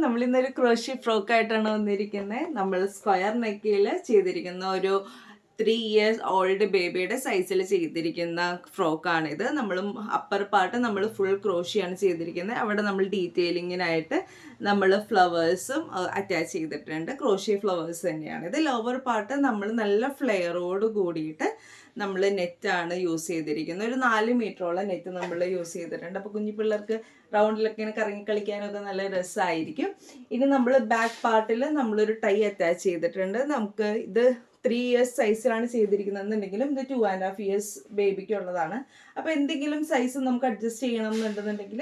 നമ്മൾ ഇന്നൊരു ക്രോഷ്യ ഫ്രോക്കായിട്ടാണ് വന്നിരിക്കുന്നത്. നമ്മൾ സ്ക്വയർ നെക്കിൽ ചെയ്തിരിക്കുന്ന ഒരു 3 years ഓൾഡ് ബേബിയുടെ സൈസിൽ ചെയ്തിരിക്കുന്ന ഫ്രോക്കാണിത്. നമ്മളും അപ്പർ പാർട്ട് നമ്മൾ ഫുൾ ക്രോഷിയാണ് ചെയ്തിരിക്കുന്നത്. അവിടെ നമ്മൾ ഡീറ്റെയിലിങ്ങിനായിട്ട് നമ്മൾ ഫ്ലവേഴ്സും അറ്റാച്ച് ചെയ്തിട്ടുണ്ട്. ക്രോഷ്യ ഫ്ലവേഴ്സ് തന്നെയാണ് ഇത്. ലോവർ പാർട്ട് നമ്മൾ നല്ല ഫ്ലെയറോട് കൂടിയിട്ട് നമ്മൾ നെറ്റാണ് യൂസ് ചെയ്തിരിക്കുന്നത്. ഒരു 4 മീറ്ററോളം നെറ്റ് നമ്മൾ യൂസ് ചെയ്തിട്ടുണ്ട്. അപ്പോൾ കുഞ്ഞു പിള്ളേർക്ക് റൗണ്ടിലൊക്കെ ഇങ്ങനെ കറങ്ങി കളിക്കാനൊക്കെ നല്ല രസമായിരിക്കും. ഇനി നമ്മൾ ബാക്ക് പാർട്ടിൽ നമ്മളൊരു ടൈ അറ്റാച്ച് ചെയ്തിട്ടുണ്ട്. നമുക്ക് ഇത് 3 years സൈസിലാണ് ചെയ്തിരിക്കുന്നതെന്നുണ്ടെങ്കിലും ഇത് 2.5 years ബേബിക്കുള്ളതാണ്. അപ്പോൾ എന്തെങ്കിലും സൈസ് നമുക്ക് അഡ്ജസ്റ്റ് ചെയ്യണം എന്നുണ്ടെന്നുണ്ടെങ്കിൽ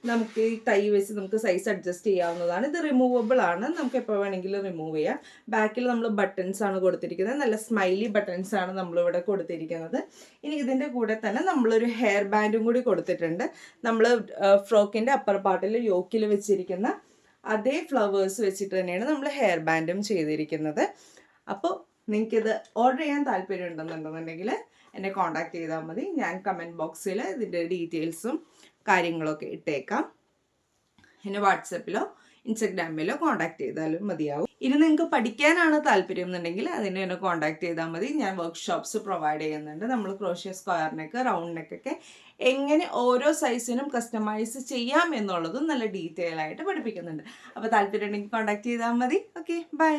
നമുക്ക് ഈ ടൈ വെച്ച് നമുക്ക് സൈസ് അഡ്ജസ്റ്റ് ചെയ്യാവുന്നതാണ്. ഇത് റിമൂവബിൾ ആണ്, നമുക്ക് എപ്പോൾ വേണമെങ്കിലും റിമൂവ് ചെയ്യാം. ബാക്കിൽ നമ്മൾ ബട്ടൺസ് ആണ് കൊടുത്തിരിക്കുന്നത്. നല്ല സ്മൈലി ബട്ടൺസ് ആണ് നമ്മളിവിടെ കൊടുത്തിരിക്കുന്നത്. ഇനി ഇതിൻ്റെ കൂടെ തന്നെ നമ്മളൊരു ഹെയർ ബാൻഡും കൂടി കൊടുത്തിട്ടുണ്ട്. നമ്മൾ ഫ്രോക്കിൻ്റെ അപ്പർ പാർട്ടിൽ യോക്കിൽ വെച്ചിരിക്കുന്ന അതേ ഫ്ലവേഴ്സ് വെച്ചിട്ട് തന്നെയാണ് നമ്മൾ ഹെയർ ബാൻഡും ചെയ്തിരിക്കുന്നത്. അപ്പോൾ നിങ്ങൾക്കിത് ഓർഡർ ചെയ്യാൻ താല്പര്യം ഉണ്ടെന്നുണ്ടെന്നുണ്ടെങ്കിൽ എന്നെ കോൺടാക്ട് ചെയ്താൽ മതി. ഞാൻ കമൻറ്റ് ബോക്സിൽ ഇതിൻ്റെ ഡീറ്റെയിൽസും കാര്യങ്ങളൊക്കെ ഇട്ടേക്കാം. എന്നെ വാട്സപ്പിലോ ഇൻസ്റ്റഗ്രാമിലോ കോൺടാക്ട് ചെയ്താലും മതിയാവും. ഇനി നിങ്ങൾക്ക് പഠിക്കാനാണ് താല്പര്യം എന്നുണ്ടെങ്കിൽ അതിനെ എന്നെ കോൺടാക്ട് ചെയ്താൽ മതി. ഞാൻ വർക്ക്ഷോപ്സ് പ്രൊവൈഡ് ചെയ്യുന്നുണ്ട്. നമ്മൾ ക്രോഷ്യ സ്ക്വയർ നെക്ക്, റൗണ്ട് നെക്കൊക്കെ എങ്ങനെ ഓരോ സൈസിനും കസ്റ്റമൈസ് ചെയ്യാം എന്നുള്ളതും നല്ല ഡീറ്റെയിൽ ആയിട്ട് പഠിപ്പിക്കുന്നുണ്ട്. അപ്പോൾ താല്പര്യം ഉണ്ടെങ്കിൽ കോൺടാക്ട് ചെയ്താൽ മതി. Okay, by.